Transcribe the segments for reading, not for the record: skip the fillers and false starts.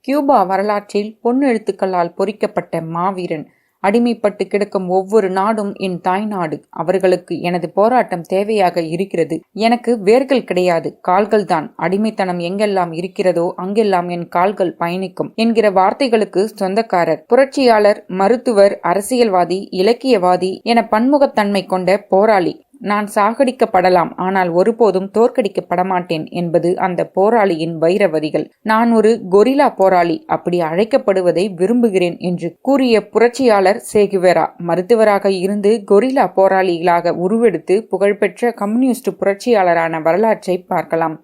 Cuba வரலாற்றில் பொன்னெழுத்துக்களால் பொறிக்கப்பட்ட மாவீரன். அடிமைப்பட்டு கிடக்கும் ஒவ்வொரு நாடும் என் தாய்நாடு. அவர்களுக்கு எனது போராட்டம் தேவையாக இருக்கிறது. எனக்கு வேர்கள் கிடையாது, கால்கள் தான். அடிமைத்தனம் எங்கெல்லாம் இருக்கிறதோ அங்கெல்லாம் என் கால்கள் பயணிக்கும் என்கிற வார்த்தைகளுக்கு சொந்தக்காரர். புரட்சியாளர், மருத்துவர், அரசியல்வாதி, இலக்கியவாதி என பன்முகத்தன்மை கொண்ட போராளி. நான் சாகடிக்கப்படலாம், ஆனால் ஒருபோதும் தோற்கடிக்கப்படமாட்டேன் என்பது அந்த போராளியின் வைரவதிகள். நான் ஒரு கொரில்லா போராளி, அப்படி அழைக்கப்படுவதை விரும்புகிறேன் என்று கூறிய புரட்சியாளர் சேகுவேரா, மருத்துவராக இருந்து கொரில்லா போராளிகளாக உருவெடுத்து புகழ்பெற்ற கம்யூனிஸ்ட் புரட்சியாளரான வரலாற்றை பார்க்கலாம்.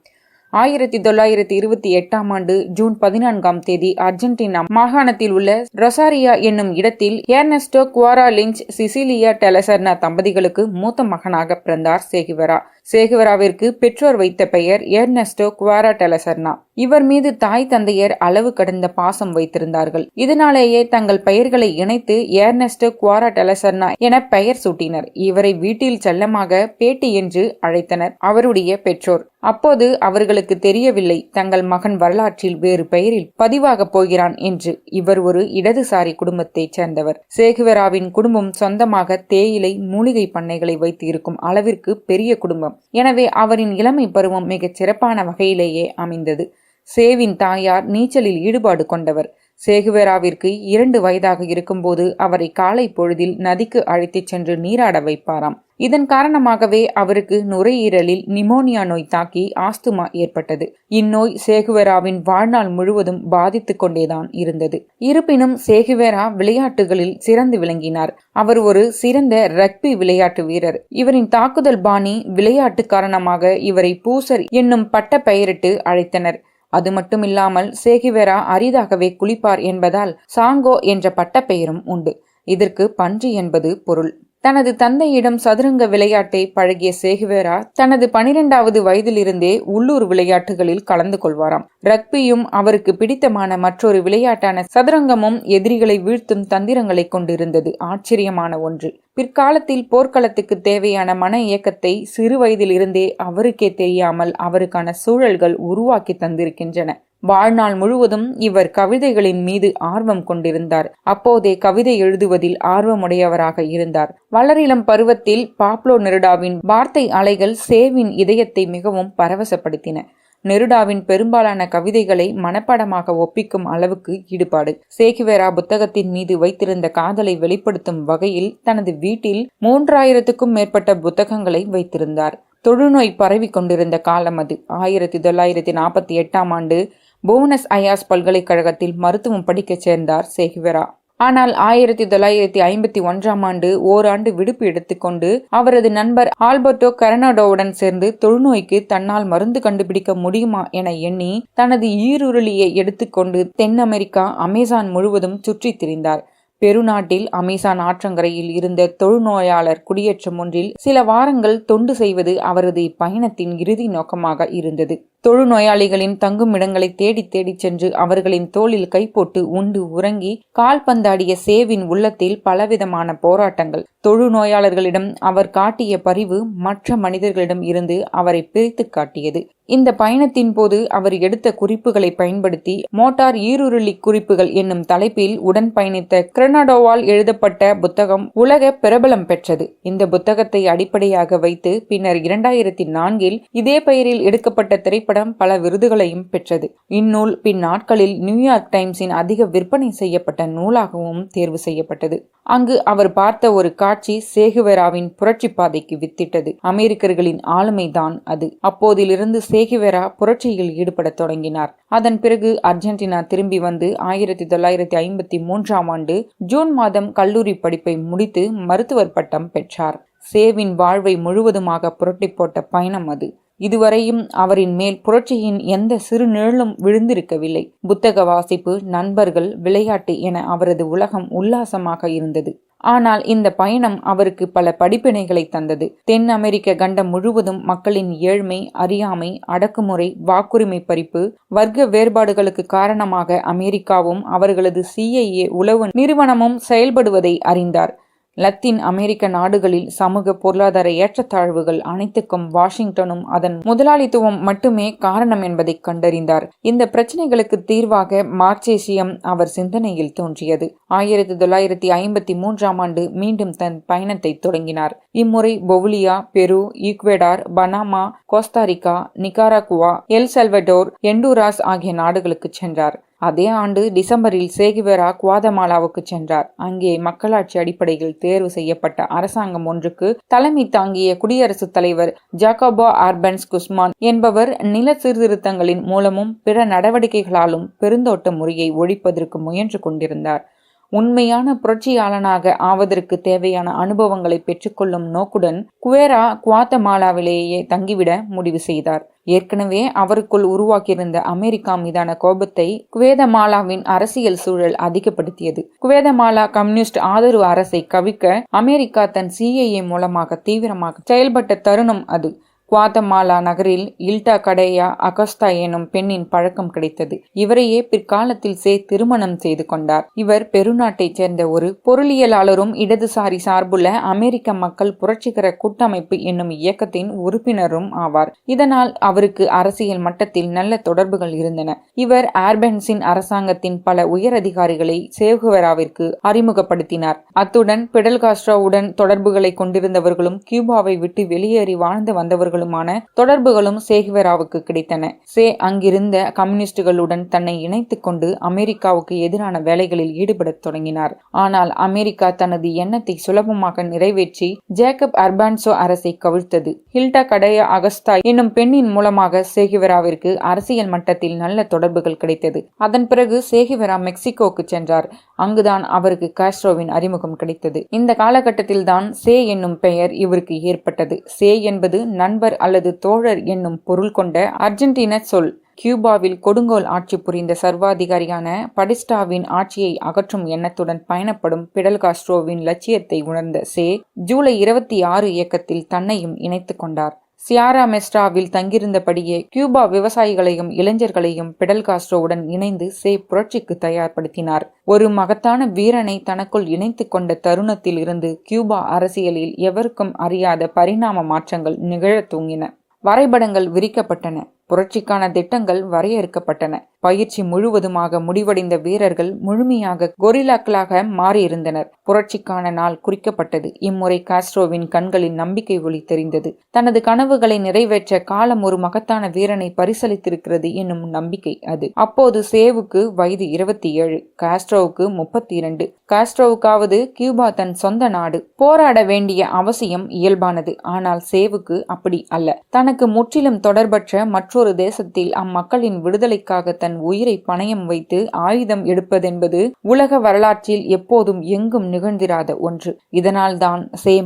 1928 ஜூன் 14 அர்ஜென்டினா மாகாணத்தில் உள்ள ரொசாரியா என்னும் இடத்தில் எர்னெஸ்டோ குவாரா லிஞ்ச், சிசிலியா டெலசர்னா தம்பதிகளுக்கு மூத்த மகனாக பிறந்தார் சேகுவேரா. சேகுவேராவிற்கு பெற்றோர் வைத்த பெயர் எர்னெஸ்டோ குவாரா டெலசர்னா. இவர் மீது தாய் தந்தையர் அளவு கடந்த பாசம் வைத்திருந்தார்கள். இதனாலேயே தங்கள் பெயர்களை இணைத்து எர்னெஸ்டோ குவாரா டெலசர்னா என பெயர் சூட்டினர். இவரை வீட்டில் செல்லமாக பேட்டி என்று அழைத்தனர் அவருடைய பெற்றோர். அப்போது அவர்களுக்கு தெரியவில்லை தங்கள் மகன் வரலாற்றில் வேறு பெயரில் பதிவாக போகிறான் என்று. இவர் ஒரு இடதுசாரி குடும்பத்தைச் சேர்ந்தவர். சேகுவேராவின் குடும்பம் சொந்தமாக தேயிலை, மூலிகை பண்ணைகளை வைத்து இருக்கும் அளவிற்கு பெரிய குடும்பம். எனவே அவரின் இளமை பருவம் மிகச் சிறப்பான வகையிலேயே அமைந்தது. சேவின் தாயார் நீச்சலில் ஈடுபாடு கொண்டவர். சேகுவேராவிற்கு 2 வயதாக இருக்கும்போது அவரை காலை பொழுதில் நதிக்கு அழைத்துச் சென்று நீராட வைப்பாராம். இதன் காரணமாகவே அவருக்கு நுரையீரலில் நிமோனியா நோய் தாக்கி ஆஸ்துமா ஏற்பட்டது. இந்நோய் சேகுவேராவின் வாழ்நாள் முழுவதும் பாதித்து கொண்டேதான் இருந்தது. இருப்பினும் சேகுவேரா விளையாட்டுகளில் சிறந்து விளங்கினார். அவர் ஒரு சிறந்த ரக்பி விளையாட்டு வீரர். இவரின் தாக்குதல் பாணி, விளையாட்டு காரணமாக இவரை பூசர் என்னும் பட்ட பெயரிட்டு அழைத்தனர். அது மட்டுமில்லாமல் சேகுவேரா அரிதாகவே குளிப்பார் என்பதால் சாங்கோ என்ற பட்டப்பெயரும் உண்டு. இதற்கு பன்றி என்பது பொருள். தனது தந்தையிடம் சதுரங்க விளையாட்டை பழகிய சேகுவேரா தனது 12வது வயதிலிருந்தே உள்ளூர் விளையாட்டுகளில் கலந்து கொள்வாராம். ரக்பியும் அவருக்கு பிடித்தமான மற்றொரு விளையாட்டான சதுரங்கமும் எதிரிகளை வீழ்த்தும் தந்திரங்களை கொண்டிருந்தது. ஆச்சரியமான ஒன்று. பிற்காலத்தில் போர்க்களத்துக்கு தேவையான மன இயக்கத்தை சிறு வயதிலிருந்தே அவருக்கே தெரியாமல் அவருக்கான சூழல்கள் உருவாக்கி தந்திருக்கின்றன. வாழ்நாள் முழுவதும் இவர் கவிதைகளின் மீது ஆர்வம் கொண்டிருந்தார். அப்போதே கவிதை எழுதுவதில் ஆர்வமுடையவராக இருந்தார். வளரிளம் பருவத்தில் பாப்லோ நெருடாவின் வார்த்தை அலைகள் சேவின் இதயத்தை மிகவும் பரவசப்படுத்தின. நெருடாவின் பெரும்பாலான கவிதைகளை மனப்பாடமாக ஒப்பிக்கும் அளவுக்கு ஈடுபாடு. சேகுவேரா புத்தகத்தின் மீது வைத்திருந்த காதலை வெளிப்படுத்தும் வகையில் தனது வீட்டில் 3000க்கும் மேற்பட்ட புத்தகங்களை வைத்திருந்தார். தொழுநோய் பரவி கொண்டிருந்த காலம் அது. 1948 போனஸ் அயர்ஸ் பல்கலைக்கழகத்தில் மருத்துவம் படிக்கச் சேர்ந்தார் சேகுவேரா. ஆனால் 1951 ஓராண்டு விடுப்பு எடுத்துக்கொண்டு அவரது நண்பர் ஆல்பர்டோ கரனடோவுடன் சேர்ந்து தொழுநோய்க்கு தன்னால் மருந்து கண்டுபிடிக்க முடியுமா என எண்ணி தனது ஈருருளியை எடுத்துக்கொண்டு தென் அமெரிக்கா, அமேசான் முழுவதும் சுற்றி திரிந்தார். பெருநாட்டில் அமேசான் ஆற்றங்கரையில் இருந்த தொழுநோயாளர் குடியேற்றம் ஒன்றில் சில வாரங்கள் தொண்டு செய்வது அவரது இப்பயணத்தின் இறுதி நோக்கமாக இருந்தது. தொழுநோயாளிகளின் தங்கும் இடங்களை தேடி தேடிச் சென்று அவர்களின் தோளில் கை போட்டு உண்டு உறங்கி கால்பந்தாடிய சேவின் உள்ளத்தில் பலவிதமான போராட்டங்கள். தொழுநோயாளர்களிடம் அவர் காட்டிய பரிவு மற்ற மனிதர்களிடம் இருந்து அவரை பிரித்து காட்டியது. இந்த பயணத்தின் போது அவர் எடுத்த குறிப்புகளை பயன்படுத்தி மோட்டார் ஈருருளி குறிப்புகள் என்னும் தலைப்பில் உடன் பயணித்த கிரனடோவால் எழுதப்பட்ட புத்தகம் உலக பிரபலம் பெற்றது. இந்த புத்தகத்தை அடிப்படையாக வைத்து பின்னர் 2004 இதே பெயரில் எடுக்கப்பட்ட திரைப்படம் பல விருதுகளையும் பெற்றது. இந்நூல் பின் நாட்களில் நியூயார்க் டைம்ஸின் அதிக விற்பனை செய்யப்பட்ட நூலாகவும் தேர்வு செய்யப்பட்டது. அங்கு அவர் பார்த்த ஒரு காட்சி சேகுவேராவின் புரட்சி பாதைக்கு வித்திட்டது. அமெரிக்கர்களின் ஆளுமைதான் அது. அப்போதிலிருந்து சேகுவேரா புரட்சியில் ஈடுபட தொடங்கினார். அதன் பிறகு அர்ஜென்டினா திரும்பி வந்து 1953 ஜூன் மாதம் கல்லூரி படிப்பை முடித்து மருத்துவர் பட்டம் பெற்றார். சேவின் வாழ்வை முழுவதுமாக புரட்டி போட்ட பயணம் அது. இதுவரையும் அவரின் மேல் புரட்சியின் எந்த சிறு நிழலும் விழுந்திருக்கவில்லை. புத்தக வாசிப்பு, நண்பர்கள், விளையாட்டு என அவரது உலகம் உல்லாசமாக இருந்தது. ஆனால் இந்த பயணம் அவருக்கு பல படிப்பினைகளை தந்தது. தென் அமெரிக்க கண்டம் முழுவதும் மக்களின் ஏழ்மை, அறியாமை, அடக்குமுறை, வாக்குரிமை பறிப்பு, வர்க்க வேறுபாடுகளுக்கு காரணமாக அமெரிக்காவும் அவர்களது CIA உளவு நிறுவனமும் செயல்படுவதை அறிந்தார். லத்தீன் அமெரிக்க நாடுகளில் சமூக பொருளாதார ஏற்றத்தாழ்வுகள் அனைத்துக்கும் வாஷிங்டனும் அதன் முதலாளித்துவம் மட்டுமே காரணம் என்பதை கண்டறிந்தார். இந்த பிரச்சனைகளுக்கு தீர்வாக மார்க்சியம் அவர் சிந்தனையில் தோன்றியது. 1953ஆம் ஆண்டு மீண்டும் தன் பயணத்தை தொடங்கினார். இம்முறை Bolivia, Peru, Ecuador, Panama, Costa Rica, Nicaragua, El Salvador, Honduras ஆகிய நாடுகளுக்கு சென்றார். அதே ஆண்டு டிசம்பரில் சேகுவேரா குவாதமாலாவுக்கு சென்றார். அங்கே மக்களாட்சி அடிப்படையில் தேர்வு செய்யப்பட்ட அரசாங்கம் ஒன்றுக்கு தலைமை தாங்கிய குடியரசுத் தலைவர் ஜாக்கோபோ ஆர்பன்ஸ் குஸ்மான் என்பவர் நில சீர்திருத்தங்களின் மூலமும் பிற நடவடிக்கைகளாலும் பெருந்தோட்ட முறையை ஒழிப்பதற்கு முயன்று கொண்டிருந்தார். உண்மையான புரட்சியாளனாக ஆவதற்கு தேவையான அனுபவங்களை பெற்றுக்கொள்ளும் நோக்குடன் குவேரா குவாத்தமாலாவிலேயே தங்கிவிட முடிவு செய்தார். ஏற்கனவே அவருக்குள் உருவாக்கியிருந்த அமெரிக்கா மீதான கோபத்தை குவேதமாலாவின் அரசியல் சூழல் அதிகப்படுத்தியது. குவேதமாலா கம்யூனிஸ்ட் ஆதரவு அரசை கவிழ்க்க அமெரிக்கா தன் CIA மூலமாக தீவிரமாக செயல்பட்ட தருணம் அது. குவாத்தமாலா நகரில் இல்டா கடையா அகஸ்தா எனும் பெண்ணின் பழக்கம் கிடைத்தது. இவரையே பிற்காலத்தில் திருமணம் செய்து கொண்டார். இவர் பெருநாட்டைச் சேர்ந்த ஒரு பொருளியலாளரும் இடதுசாரி சார்புள்ள அமெரிக்க மக்கள் புரட்சிகர கூட்டமைப்பு என்னும் இயக்கத்தின் உறுப்பினரும் ஆவார். இதனால் அவருக்கு அரசியல் மட்டத்தில் நல்ல தொடர்புகள் இருந்தன. இவர் ஆர்பன்ஸின் அரசாங்கத்தின் பல உயரதிகாரிகளை சேகுவேராவிற்கு அறிமுகப்படுத்தினார். அத்துடன் பிடல் காஸ்ட்ரோவுடன் தொடர்புகளை கொண்டிருந்தவர்களும் கியூபாவை விட்டு வெளியேறி வாழ்ந்து வந்தவர்களும் தொடர்புகளும் சேகுவேராவுக்கு கிடைத்தன. அங்கிருந்த கம்யூனிஸ்டுகளுடன் தன்னை இணைத்துக் கொண்டு அமெரிக்காவுக்கு எதிரான வேலைகளில் ஈடுபடத் தொடங்கினார். ஆனால் அமெரிக்கா தனது எண்ணத்தை சுலபமாக நிறைவேற்றி ஜேக்கப் அர்பான்சோ அரசை கவிழ்த்தது. ஹில்டா கடையா அகஸ்தா என்னும் பெண்ணின் மூலமாக சேகுவேராவிற்கு அரசியல் மட்டத்தில் நல்ல தொடர்புகள் கிடைத்தது. அதன் பிறகு சேகுவேரா மெக்சிகோக்கு சென்றார். அங்குதான் அவருக்கு காஸ்ட்ரோவின் அறிமுகம் கிடைத்தது. இந்த காலகட்டத்தில் தான் என்னும் பெயர் இவருக்கு ஏற்பட்டது. என்பது நண்பர் அல்லது தோழர் என்னும் பொருள் கொண்ட அர்ஜென்டின சொல். கியூபாவில் கொடுங்கோல் ஆட்சி புரிந்த சர்வாதிகாரியான படிஸ்டாவின் ஆட்சியை அகற்றும் எண்ணத்துடன் பயணப்படும் பிடல் காஸ்ட்ரோவின் லட்சியத்தை உணர்ந்த ஜூலை 26 இயக்கத்தில் தன்னையும் இணைத்துக் கொண்டார். சியாரா மெஸ்ட்ராவில் தங்கியிருந்தபடியே கியூபா விவசாயிகளையும் இளைஞர்களையும் பிடல் காஸ்ட்ரோவுடன் இணைந்து புரட்சிக்கு தயார்படுத்தினார். ஒரு மகத்தான வீரனை தனக்குள் இணைத்துக் கொண்ட தருணத்தில் இருந்து கியூபா அரசியலில் எவருக்கும் அறியாத பரிணாம மாற்றங்கள் நிகழத் துவங்கின. வரைபடங்கள் விரிக்கப்பட்டன. புரட்சிக்கான திட்டங்கள் வரையறுக்கப்பட்டன. பயிற்சி முழுவதுமாக முடிவடைந்த வீரர்கள் முழுமையாக கொரில்லாக்களாக மாறியிருந்தனர். புரட்சிக்கான நாள் குறிக்கப்பட்டது. இம்முறை காஸ்ட்ரோவின் கண்களின் நம்பிக்கை ஒளி தெரிந்தது. தனது கனவுகளை நிறைவேற்ற காலம் ஒரு மகத்தான வீரனை பரிசளித்திருக்கிறது என்னும் நம்பிக்கை அது. அப்போது சேவுக்கு வயது 27, காஸ்ட்ரோவுக்கு 32. காஸ்ட்ரோவுக்காவது கியூபா தன் சொந்த நாடு. போராட வேண்டிய அவசியம் இயல்பானது. ஆனால் சேவுக்கு அப்படி அல்ல. தனக்கு முற்றிலும் தொடர்பற்ற மற்றொரு தேசத்தில் அம்மக்களின் விடுதலைக்காக தன் உயிரை பணயம் வைத்து ஆயுதம் எடுப்பதென்பது உலக வரலாற்றில் எப்போதும் எங்கும் நிகழ்ந்திராத ஒன்று. இதனால் தான்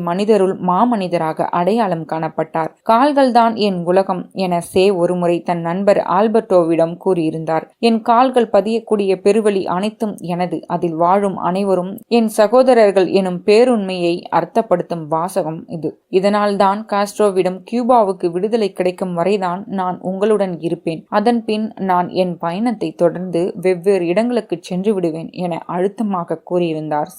மனிதருள் மாமனிதராக அடையாளம் காணப்பட்டார். கால்கள்தான் என் உலகம் என ஒருமுறை தன் நண்பர் ஆல்பர்டோவிடம் கூறியிருந்தார். என் கால்கள் பதியக்கூடிய பெருவழி அனைத்தும் எனது. அதில் வாழும் அனைவரும் என் சகோதரர்கள் எனும் பேருண்மையை அர்த்தப்படுத்தும் வாசகம் இது. இதனால் தான் காஸ்ட்ரோவிடம் கியூபாவுக்கு விடுதலை கிடைக்கும் வரைதான் நான் உங்களுடன் இருப்பேன். அதன் பின் நான் என் பயணத்தை தொடர்ந்து வெவ்வேறு இடங்களுக்கு சென்று விடுவேன் என அழுத்தமாக கூறியிருந்தார்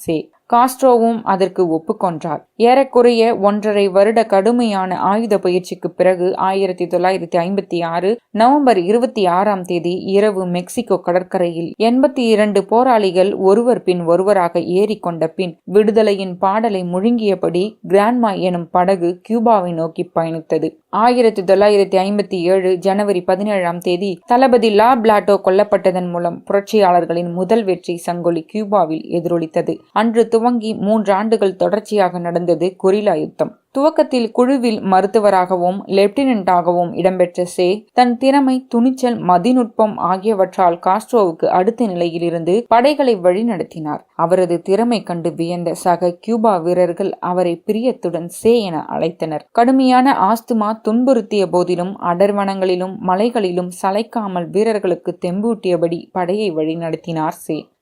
காஸ்ட்ரோவும் அதற்கு ஒப்புக்கொண்டார். ஏறக்குறைய 1.5 வருட கடுமையான ஆயுத பயிற்சிக்கு பிறகு 1956 நவம்பர் 26ஆம் தேதி இரவு மெக்சிகோ கடற்கரையில் 82 போராளிகள் ஒருவர் பின் ஒருவராக ஏறிக்கொண்ட பின் விடுதலையின் பாடலை முழுங்கியபடி கிராண்ட்மா எனும் படகு கியூபாவை நோக்கி பயணித்தது. 1957 ஜனவரி 17ஆம் தேதி தளபதி லா பிளாட்டோ கொல்லப்பட்டதன் மூலம் புரட்சியாளர்களின் முதல் வெற்றி சங்கொலி கியூபாவில் எதிரொலித்தது. அன்று துவங்கி 3 ஆண்டுகள் தொடர்ச்சியாக நடந்தது கொரில்லா யுத்தம். துவக்கத்தில் குழுவில் மருத்துவராகவும் லெப்டினன்டாகவும் இடம்பெற்ற தன் திறமை, துணிச்சல், மதிநுட்பம் ஆகியவற்றால் காஸ்ட்ரோவுக்கு அடுத்த நிலையிலிருந்து படைகளை வழிநடத்தினார். அவரது திறமை கண்டு வியந்த சக கியூபா வீரர்கள் அவரை பிரியத்துடன் என அழைத்தனர். கடுமையான ஆஸ்துமா துன்புறுத்திய போதிலும் அடர்வனங்களிலும் மலைகளிலும் சளைக்காமல் வீரர்களுக்கு தெம்பூட்டியபடி படையை வழிநடத்தினார்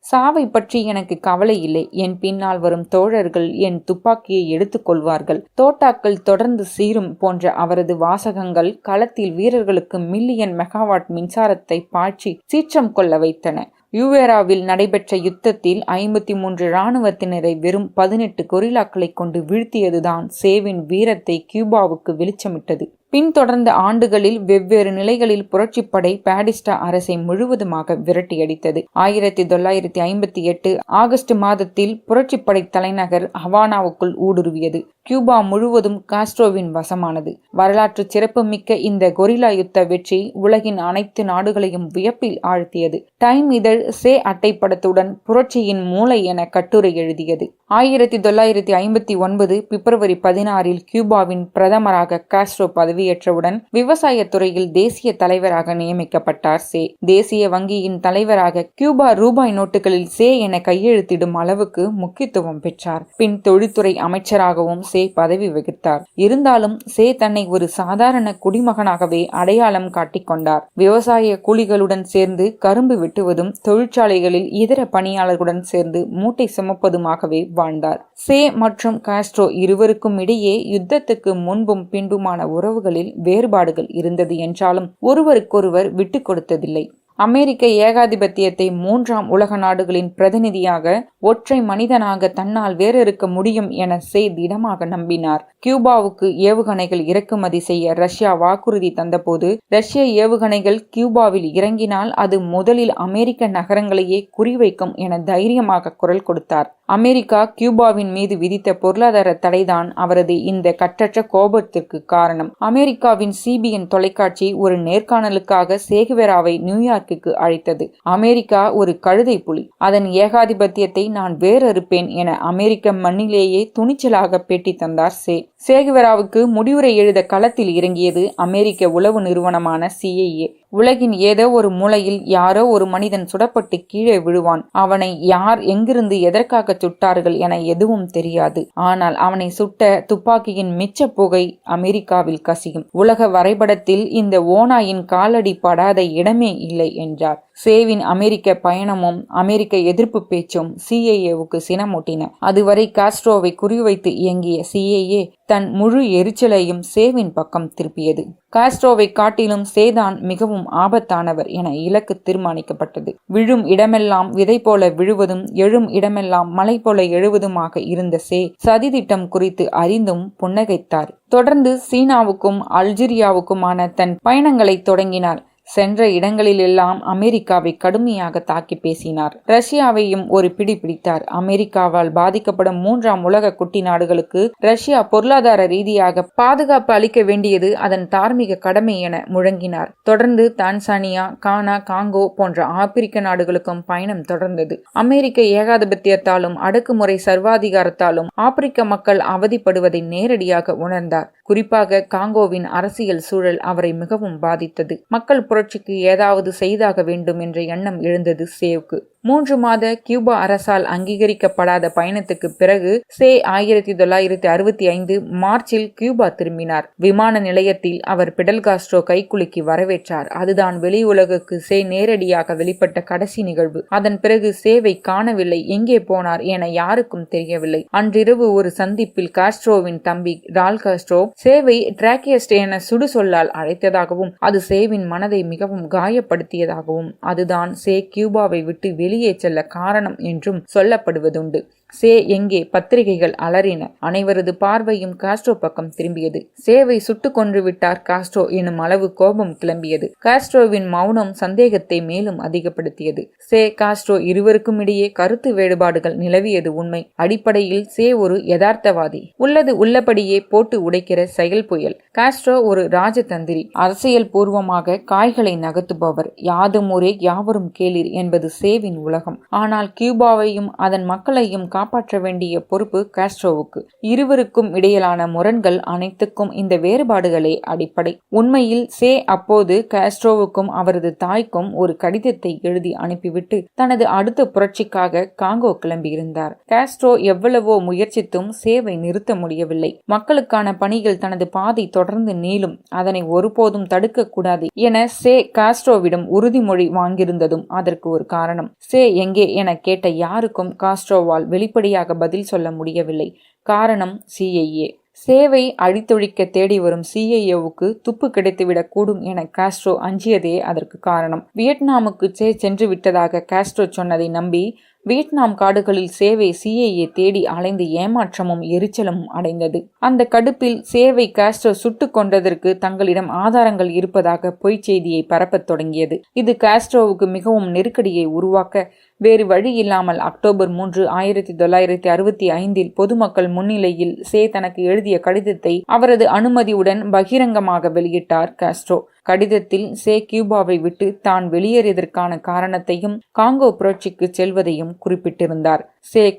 சாவை பற்றி எனக்கு கவலை இல்லை. என் பின்னால் வரும் தோழர்கள் என் துப்பாக்கியை எடுத்துக் கொள்வார்கள். தோட்டாக்கள் தொடர்ந்து சீரும் போன்ற அவரது வாசகங்கள் களத்தில் வீரர்களுக்கு மில்லியன் மெகாவாட் மின்சாரத்தை பாய்ச்சி சீற்றம் கொள்ள வைத்தன. யுவேராவில் நடைபெற்ற யுத்தத்தில் 53 இராணுவத்தினரை வெறும் 18 கொரில்லாக்களை கொண்டு வீழ்த்தியதுதான் சேவின் வீரத்தை கியூபாவுக்கு வெளிச்சமிட்டது. பின்தொடர்ந்த ஆண்டுகளில் வெவ்வேறு நிலைகளில் புரட்சிப்படை பாடிஸ்டா அரசை முழுவதுமாக விரட்டியடித்தது. 1958 ஆகஸ்ட் மாதத்தில் புரட்சிப்படை தலைநகர் ஹவானாவுக்குள் ஊடுருவியது. கியூபா முழுவதும் காஸ்ட்ரோவின் வசமானது. வரலாற்று சிறப்புமிக்க இந்த கொரில்லா யுத்த வெற்றி உலகின் அனைத்து நாடுகளையும் வியப்பில் ஆழ்த்தியது. டைம் இதழ் சே அட்டைப்படத்துடன் புரட்சியின் மூளை என கட்டுரை எழுதியது. 1959 பிப்ரவரி 16 கியூபாவின் பிரதமராக காஸ்ட்ரோ பதவியேற்றவுடன் விவசாய துறையில் தேசிய தலைவராக நியமிக்கப்பட்டார் சே. தேசிய வங்கியின் தலைவராக கியூபா ரூபாய் நோட்டுகளில் சே என கையெழுத்திடும் அளவுக்கு முக்கியத்துவம் பெற்றார். பின் தொழில்துறை அமைச்சராகவும் சே பதவி வகித்தார். இருந்தாலும் சே தன்னை ஒரு சாதாரண குடிமகனாகவே அடையாளம் காட்டிக்கொண்டார். விவசாய கூலிகளுடன் சேர்ந்து கரும்பு வெட்டுவதும் தொழிற்சாலைகளில் இதர பணியாளர்களுடன் சேர்ந்து மூட்டை சுமப்பதுமாகவே வாழ்ந்தார். சே மற்றும் காஸ்ட்ரோ இருவருக்கும் இடையே யுத்தத்துக்கு முன்பும் பின்புமான உறவுகளில் வேறுபாடுகள் இருந்தது என்றாலும் ஒருவருக்கொருவர் விட்டுக் கொடுத்ததில்லை. அமெரிக்க ஏகாதிபத்தியத்தை 3ஆம் உலக நாடுகளின் பிரதிநிதியாக ஒற்றை மனிதனாக தன்னால் வேறிருக்க முடியும் என சே திடமாக நம்பினார். கியூபாவுக்கு ஏவுகணைகள் இறக்குமதி செய்ய ரஷ்யா வாக்குறுதி தந்தபோது ரஷ்ய ஏவுகணைகள் கியூபாவில் இறங்கினால் அது முதலில் அமெரிக்க நகரங்களையே குறிவைக்கும் என தைரியமாக குரல் கொடுத்தார். அமெரிக்கா கியூபாவின் மீது விதித்த பொருளாதார தடைதான் அவரது இந்த கட்டற்ற கோபத்திற்கு காரணம். அமெரிக்காவின் CBN தொலைக்காட்சி ஒரு நேர்காணலுக்காக சேகுவேராவை நியூயார்க்குக்கு அழைத்தது. அமெரிக்கா ஒரு கழுதை புலி, அதன் ஏகாதிபத்தியத்தை நான் வேறறுப்பேன் என அமெரிக்க மண்ணிலேயே துணிச்சலாக பேட்டி தந்தார் சே. சேகுவேராவுக்கு முடிவுரை எழுத களத்தில் இறங்கியது அமெரிக்க உளவு நிறுவனமான CIA. உலகின் ஏதோ ஒரு மூலையில் யாரோ ஒரு மனிதன் சுடப்பட்டு கீழே விழுவான். அவனை யார், எங்கிருந்து, எதற்காக சுட்டார்கள் என எதுவும் தெரியாது. ஆனால் அவனை சுட்ட துப்பாக்கியின் மிச்ச புகை அமெரிக்காவில் கசியும். உலக வரைபடத்தில் இந்த ஓநாயின் காலடி படாத இடமே இல்லை என்றார். சேவின் அமெரிக்க பயணமும் அமெரிக்க எதிர்ப்பு பேச்சும் CIAவுக்கு சினமூட்டின. அதுவரை காஸ்ட்ரோவை குறிவைத்து இயங்கிய CIA தன் முழு எரிச்சலையும் சேவின் பக்கம் திருப்பியது. காஸ்ட்ரோவை காட்டிலும் சேதான் மிகவும் ஆபத்தானவர் என இலக்கு தீர்மானிக்கப்பட்டது. விழும் இடமெல்லாம் விதை போல விழுவதும் எழும் இடமெல்லாம் மலை போல எழுவதுமாக இருந்த சே சதித்திட்டம் குறித்து அறிந்தும் புன்னகைத்தார். தொடர்ந்து சீனாவுக்கும் அல்ஜீரியாவுக்குமான தன் பயணங்களை தொடங்கினார். சென்ற இடங்களிலெல்லாம் அமெரிக்காவை கடுமையாக தாக்கி பேசினார். ரஷ்யாவையும் ஒரு பிடி பிடித்தார். அமெரிக்காவால் பாதிக்கப்படும் 3ஆம் உலக குட்டி நாடுகளுக்கு ரஷ்யா பொருளாதார ரீதியாக பாதுகாப்பு அளிக்க வேண்டியது அதன் தார்மீக கடமை என முழங்கினார். தொடர்ந்து தான்சானியா, கானா, காங்கோ போன்ற ஆப்பிரிக்க நாடுகளுக்கும் பயணம் தொடர்ந்தது. அமெரிக்க ஏகாதிபத்தியத்தாலும் அடக்குமுறை சர்வாதிகாரத்தாலும் ஆப்பிரிக்க மக்கள் அவதிப்படுவதை நேரடியாக உணர்ந்தார். குறிப்பாக காங்கோவின் அரசியல் சூழல் அவரை மிகவும் பாதித்தது. மக்கள் புரட்சிக்கு ஏதாவது செய்தாக வேண்டும் என்ற எண்ணம் எழுந்தது சேவுக்கு. 3 மாத கியூபா அரசால் அங்கீகரிக்கப்படாத பயணத்துக்கு பிறகு சே 1965 மார்ச்சில் கியூபா திரும்பினார். விமான நிலையத்தில் அவர் பிடல் காஸ்ட்ரோ கைக்குலுக்கி வரவேற்றார். அதுதான் வெளி உலகுக்கு சே நேரடியாக வெளிப்பட்ட கடைசி நிகழ்வு. அதன் பிறகு சேவை காணவில்லை, எங்கே போனார் என யாருக்கும் தெரியவில்லை. அன்றிரவு ஒரு சந்திப்பில் காஸ்ட்ரோவின் தம்பி ரால் காஸ்ட்ரோ சேவை டிராக்கியஸ்ட் என சுடு சொல்லால் அழைத்ததாகவும் அது சேவின் மனதை மிகவும் காயப்படுத்தியதாகவும் அதுதான் சே கியூபாவை விட்டு வெளியே செல்ல காரணம் என்றும் சொல்லப்படுவதுண்டு. சே எங்கே? பத்திரிகைகள் அலறின. அனைவரது பார்வையும் காஸ்ட்ரோ பக்கம் திரும்பியது. சேவை சுட்டு கொன்று விட்டார் காஸ்ட்ரோ எனும் அளவு கோபம் கிளம்பியது. காஸ்ட்ரோவின் மௌனம் சந்தேகத்தை மேலும் அதிகப்படுத்தியது. சே காஸ்ட்ரோ இருவருக்கும் இடையே கருத்து வேறுபாடுகள் நிலவியது உண்மை. அடிப்படையில் சே ஒரு யதார்த்தவாதி, உள்ளது உள்ளபடியே போட்டு உடைக்கிற செயல் புயல். காஸ்ட்ரோ ஒரு ராஜதந்திரி, அரசியல் பூர்வமாக காய்களை நகர்த்துபவர். யாதும் ஊரே யாவரும் கேளீர் என்பது சேவின் உலகம். ஆனால் கியூபாவையும் அதன் மக்களையும் காப்பாற்ற வேண்டிய பொறுப்பு காஸ்ட்ரோவுக்கு. இருவருக்கும் இடையிலான முரண்கள் அனைத்துக்கும் இந்த வேறுபாடுகளே அடிப்படை. உண்மையில் சே அப்போது காஸ்ட்ரோவுக்கும் அவரது தாய்க்கும் ஒரு கடிதத்தை எழுதி அனுப்பிவிட்டு தனது அடுத்த புரட்சிக்காக காங்கோ கிளம்பியிருந்தார். காஸ்ட்ரோ எவ்வளவோ முயற்சித்தும் சேவை நிறுத்த முடியவில்லை. மக்களுக்கான பணிகள் தனது பாதை தொடர்ந்து நீளும், அதனை ஒருபோதும் தடுக்க கூடாது என சே காஸ்ட்ரோவிடம் உறுதிமொழி வாங்கியிருந்ததும் அதற்கு ஒரு காரணம். சே எங்கே என கேட்ட யாருக்கும் காஸ்ட்ரோவால் வெளிப்படையாக பதில் சொல்ல முடியவில்லை. காரணம் CIA. சேவை அழித்தொழிக்க தேடி வரும் CIA-வுக்கு துப்பு கிடைத்துவிடக் கூடும் என காஸ்ட்ரோ அஞ்சியதே அதற்கு காரணம். வியட்நாமுக்கு சென்று விட்டதாக காஸ்ட்ரோ சொன்னதை நம்பி வியட்நாம் காடுகளில் சேவை CIA தேடி அலைந்து ஏமாற்றமும் எரிச்சலும் அடைந்தது. அந்த கடுப்பில் சேவை காஸ்ட்ரோ சுட்டுக் கொண்டதற்கு தங்களிடம் ஆதாரங்கள் இருப்பதாக பொய்ச் செய்தியை பரப்பத் தொடங்கியது. இது காஸ்ட்ரோவுக்கு மிகவும் நெருக்கடியை உருவாக்க வேறு வழி இல்லாமல் அக்டோபர் 3, 1965 பொதுமக்கள் முன்னிலையில் தனக்கு எழுதிய கடிதத்தை அவரது அனுமதியுடன் பகிரங்கமாக வெளியிட்டார் காஸ்ட்ரோ. கடிதத்தில் கியூபாவை விட்டு தான் வெளியேறியதற்கான காரணத்தையும் காங்கோ புரட்சிக்கு செல்வதையும் குறிப்பிட்டிருந்தார்.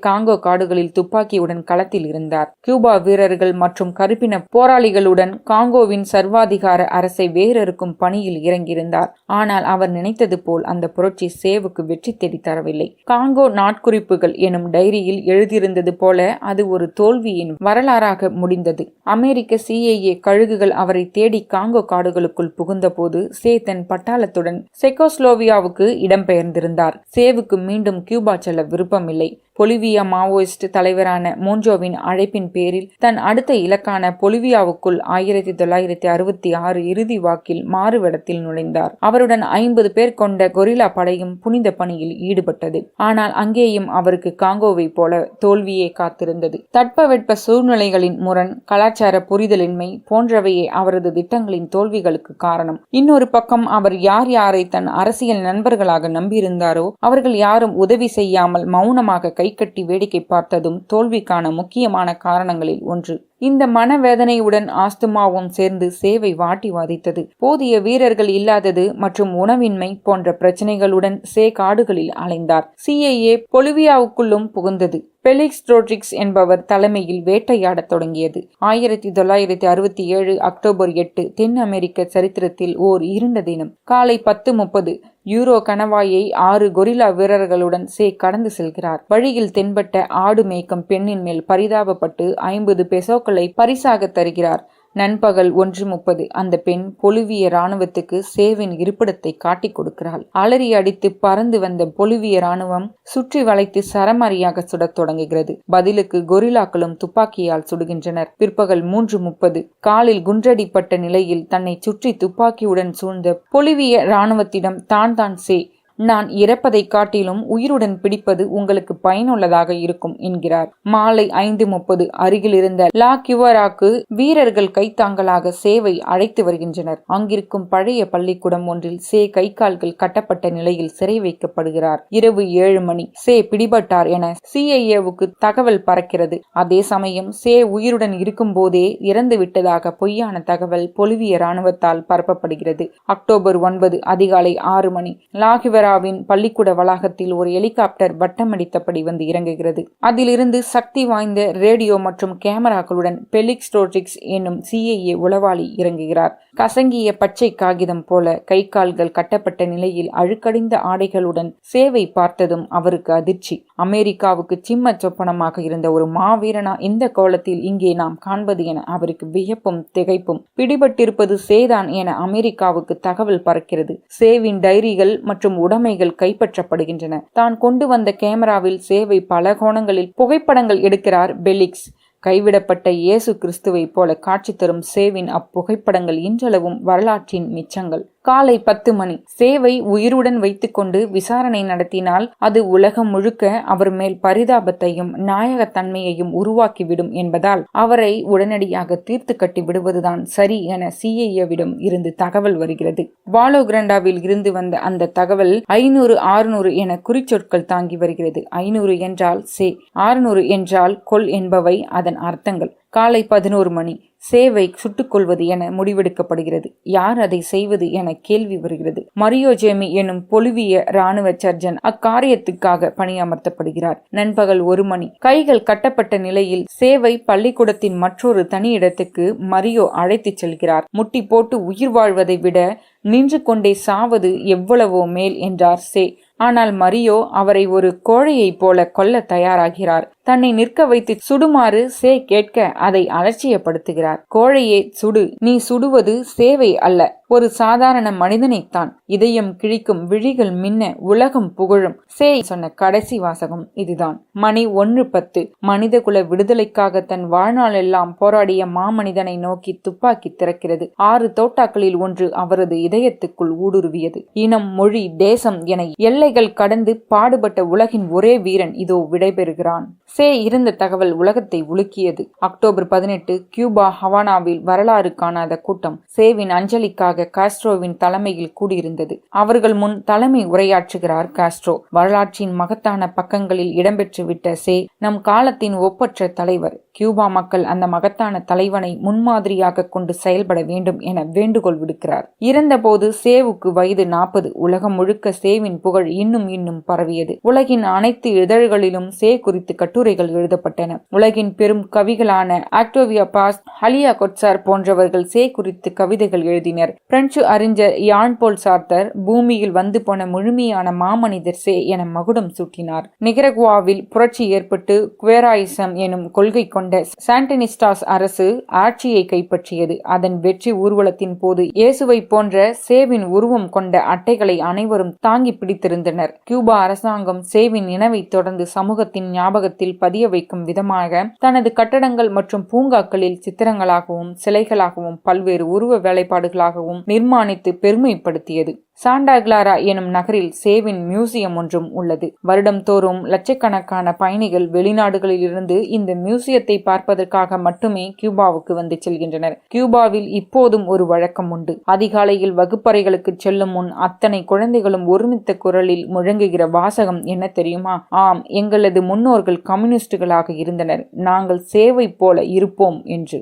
காங்கோ காடுகளில் துப்பாக்கியுடன் களத்தில் இருந்தார். கியூபா வீரர்கள் மற்றும் கருப்பின போராளிகளுடன் காங்கோவின் சர்வாதிகார அரசை வேறறுக்கும் பணியில் இறங்கியிருந்தார். ஆனால் அவர் நினைத்தது போல் அந்த புரட்சி சேவுக்கு வெற்றி தேடி தரவில்லை. காங்கோ நாட்குறிப்புகள் எனும் டைரியில் எழுதியிருந்தது போல அது ஒரு தோல்வியின் வரலாறாக முடிந்தது. அமெரிக்க CIA கழுகுகள் அவரை தேடி காங்கோ காடுகளுக்குள் புகுந்தபோது தன் பட்டாளத்துடன் செக்கோஸ்லோவியாவுக்கு இடம்பெயர்ந்திருந்தார். சேவுக்கு மீண்டும் கியூபா செல்ல விருப்பமில்லை. பொலிவியா மாவோயிஸ்ட் தலைவரான மோஞ்சோவின் அழைப்பின் பேரில் தன் அடுத்த இலக்கான பொலிவியாவுக்குள் 1966 இறுதி வாக்கில் மாறுவேடத்தில் நுழைந்தார். அவருடன் 50 பேர் கொண்ட கொரில்லா படையும் புனித பணியில் ஈடுபட்டது. ஆனால் அங்கேயும் அவருக்கு காங்கோவை போல தோல்வியே காத்திருந்தது. தட்பவெட்ப சூழ்நிலைகளின் முரண், கலாச்சார புரிதலின்மை போன்றவையே அவரது திட்டங்களின் தோல்விகளுக்கு காரணம். இன்னொரு பக்கம் அவர் யாரை தன் அரசியல் நண்பர்களாக நம்பியிருந்தாரோ அவர்கள் யாரும் உதவி செய்யாமல் மௌனமாக கைகட்டி வேடிக்கை பார்த்ததும் தோல்விக்கான முக்கியமான காரணங்களில் ஒன்று. இந்த மனவேதனையுடன் ஆஸ்துமாவும் சேர்ந்து சேவை வாட்டி வாதித்தது. போதிய வீரர்கள் இல்லாதது மற்றும் உணவின்மை போன்ற பிரச்சனைகளுடன் காடுகளில் அலைந்தார். CIA பொலிவியாவுக்குள்ளும் புகுந்தது. பெலிக்ஸ் ரோட்ரிக்ஸ் என்பவர் தலைமையில் வேட்டையாடத் தொடங்கியது. 1967 அக்டோபர் 8 தென் அமெரிக்க சரித்திரத்தில் ஓர் இருண்ட தினம். காலை 10:30 யூரோ கணவாயை 6 கொரில்லா வீரர்களுடன் கடந்து செல்கிறார். வழியில் தென்பட்ட ஆடு மேய்க்கும் பெண்ணின் மேல் பரிதாபப்பட்டு 50 பெசோக்களை பரிசாக தருகிறார். நண்பகல் 1:30 அந்த பெண் பொலிவிய இராணுவத்துக்கு சேவின் இருப்பிடத்தை காட்டிக் கொடுக்கிறாள். அலறி அடித்து பறந்து வந்த பொலிவிய இராணுவம் சுற்றி வளைத்து சரமாரியாக சுடத் தொடங்குகிறது. பதிலுக்கு கொரில்லாக்களும் துப்பாக்கியால் சுடுகின்றனர். பிற்பகல் 3:30 காலில் குன்றடிப்பட்ட நிலையில் தன்னை சுற்றி துப்பாக்கியுடன் சூழ்ந்த பொலிவிய இராணுவத்திடம் தான் நான் இறப்பதை காட்டிலும் உயிருடன் பிடிப்பது உங்களுக்கு பயனுள்ளதாக இருக்கும் என்கிறார். மாலை 5:30 அருகில் இருந்த லா கியூவராக்கு வீரர்கள் கைத்தாங்கலாக சேவை அழைத்து வருகின்றனர். அங்கிருக்கும் பழைய பள்ளிக்கூடம் ஒன்றில் கை கால்கள் கட்டப்பட்ட நிலையில் சிறை வைக்கப்படுகிறார். இரவு 7 மணி. பிடிபட்டார் என CIA-வுக்கு தகவல் பறக்கிறது. அதே சமயம் உயிருடன் இருக்கும் போதே இறந்து விட்டதாக பொய்யான தகவல் பொலிவிய இராணுவத்தால் பரப்பப்படுகிறது. அக்டோபர் 9 அதிகாலை 6 மணி. லாகிவராவின் பள்ளிக்கூட வளாகத்தில் ஒரு ஹெலிகாப்டர் வட்டமடித்தபடி வந்து இறங்குகிறது. அதிலிருந்து சக்தி வாய்ந்த ரேடியோ மற்றும் கேமராக்களுடன் பெலிக்ஸ் ரோட்ரிக்ஸ் என்னும் CIA உளவாளி இறங்குகிறார். கசங்கிய பச்சை காகிதம் போல கை கால்கள் கட்டப்பட்ட நிலையில் அழுக்கடிந்த ஆடைகளுடன் சேவை பார்த்ததும் அவருக்கு அதிர்ச்சி. அமெரிக்காவுக்கு சிம்ம சொப்பனமாக இருந்த ஒரு மாவீரனா இந்த கோலத்தில் இங்கே நாம் காண்பது என அவருக்கு வியப்பும் திகைப்பும். பிடிபட்டிருப்பது சேதான் என அமெரிக்காவுக்கு தகவல் பறக்கிறது. சேவின் டைரிகள் மற்றும் உடைமைகள் கைப்பற்றப்படுகின்றன. தான் கொண்டு வந்த கேமராவில் சேவை பல கோணங்களில் புகைப்படங்கள் எடுக்கிறார் பெலிக்ஸ். கைவிடப்பட்ட இயேசு கிறிஸ்துவை போல காட்சி தரும் சேவின் அப்புகைப்படங்கள் இன்றளவும் வரலாற்றின் மிச்சங்கள். காலை 10 மணி. சேவை உயிருடன் வைத்துக்கொண்டு விசாரணை நடத்தினால் அது உலகம் முழுக்க அவர் மேல் பரிதாபத்தையும் நாயகத்தன்மையையும் உருவாக்கிவிடும் என்பதால் அவரை உடனடியாக தீர்த்து கட்டி விடுவதுதான் சரி என CIA-விடம் இருந்து தகவல் வருகிறது. வாலோ கிரண்டாவில் இருந்து வந்த அந்த தகவல் 500, 600 என குறிச்சொற்கள் தாங்கி வருகிறது. 500 என்றால் 600 என்றால் கொல் என்பவை அதன் அர்த்தங்கள். காலை 11 மணி. சேவை சுட்டுக் கொள்வது என முடிவெடுக்கப்படுகிறது. யார் அதை செய்வது என கேள்வி வருகிறது. மரியோ ஜேமி எனும் பொலிவிய இராணுவ சர்ஜன் அக்காரியத்துக்காக பணியமர்த்தப்படுகிறார். நண்பகல் 1 மணி. கைகள் கட்டப்பட்ட நிலையில் சேவை பள்ளிக்கூடத்தின் மற்றொரு தனி இடத்துக்கு மரியோ அழைத்துச் செல்கிறார். முட்டி போட்டு உயிர் வாழ்வதை விட நின்று கொண்டே சாவது எவ்வளவோ மேல் என்றார் ஆனால் மரியோ அவரை ஒரு கோழையைப் போல கொல்ல தயாராகிறார். தன்னை நிற்க வைத்து சுடுமாறு கேட்க அதை அலட்சியப்படுத்துகிறார். கோழையே சுடு, நீ சுடுவது சேவை அல்ல ஒரு சாதாரண மனிதனைத்தான். இதயம் கிழிக்கும் விழிகள் மின்ன உலகம் புகழும். சே சொன்ன கடைசி வாசகம் இதுதான். மணி 1:10. மனிதகுல விடுதலைக்காக தன் வாழ்நாளெல்லாம் போராடிய மாமனிதனை நோக்கி துப்பாக்கி திறக்கிறது. 6 தோட்டாக்களில் ஒன்று அவரது இதயத்துக்குள் ஊடுருவியது. இனம், மொழி, தேசம் என எல்லைகள் கடந்து பாடுபட்ட உலகின் ஒரே வீரன் இதோ விடைபெறுகிறான். சே இருந்த தகவல் உலகத்தை உலுக்கியது. அக்டோபர் 18 கியூபா ஹவானாவில் வரலாறு காணாத கூட்டம் சேவின் அஞ்சலிக்காக காஸ்ட்ரோவின் தலைமையில் கூடியிருந்தது. அவர்கள் முன் தலைமை உரையாற்றுகிறார் காஸ்ட்ரோ. வரலாற்றின் மகத்தான பக்கங்களில் இடம்பெற்றுவிட்ட சே நம் காலத்தின் ஒப்பற்ற தலைவர். கியூபா மக்கள் அந்த மகத்தான தலைவனை முன்மாதிரியாக கொண்டு செயல்பட வேண்டும் என வேண்டுகோள் விடுக்கிறார். இறந்தபோது சேவுக்கு வயது 40. உலகம் முழுக்க சேவின் புகழ் இன்னும் பரவியது. உலகின் அனைத்து இதழ்களிலும் சே குறித்து கட்டுரைகள் எழுதப்பட்டன. உலகின் பெரும் கவிகளான ஆக்டோவியா பாஸ், அலியா கொட்சார் போன்றவர்கள் சே குறித்து கவிதைகள் எழுதினர். பிரெஞ்சு அறிஞர் யான் போல் சார்த்தர் பூமியில் வந்து போன முழுமையான மாமனிதர் சே என மகுடம் சூட்டினார். நிகரகுவாவில் புரட்சி ஏற்பட்டு குவேராயிசம் எனும் கொள்கை கொண்ட சாண்டினிஸ்டாஸ் அரசு ஆட்சியை கைப்பற்றியது. அதன் வெற்றி ஊர்வலத்தின் போது இயேசுவை போன்ற சேவின் உருவம் கொண்ட அட்டைகளை அனைவரும் தாங்கி பிடித்திருந்தனர். கியூபா அரசாங்கம் சேவின் நினைவை தொடர்ந்து சமூகத்தின் ஞாபகத்தில் பதிய வைக்கும் விதமாக தனது கட்டடங்கள் மற்றும் பூங்காக்களில் சித்திரங்களாகவும் சிலைகளாகவும் பல்வேறு உருவ வேலைப்பாடுகளாகவும் நிர்மாணித்து பெருமைப்படுத்தியது. சாண்டா கிளாரா எனும் நகரில் சேவின் மியூசியம் ஒன்றும் உள்ளது. வருடம் தோறும் லட்சக்கணக்கான பயணிகள் வெளிநாடுகளில் இருந்து இந்த மியூசியத்தை பார்ப்பதற்காக மட்டுமே கியூபாவுக்கு வந்து செல்கின்றனர். கியூபாவில் இப்போதும் ஒரு வழக்கம் உண்டு. அதிகாலையில் வகுப்பறைகளுக்கு செல்லும் முன் அத்தனை குழந்தைகளும் ஒருமித்த குரலில் முழங்குகிற வாசகம் என்ன தெரியுமா? ஆம், எங்களது முன்னோர்கள் கம்யூனிஸ்டுகளாக இருந்தனர், நாங்கள் சேவை போல இருப்போம் என்று.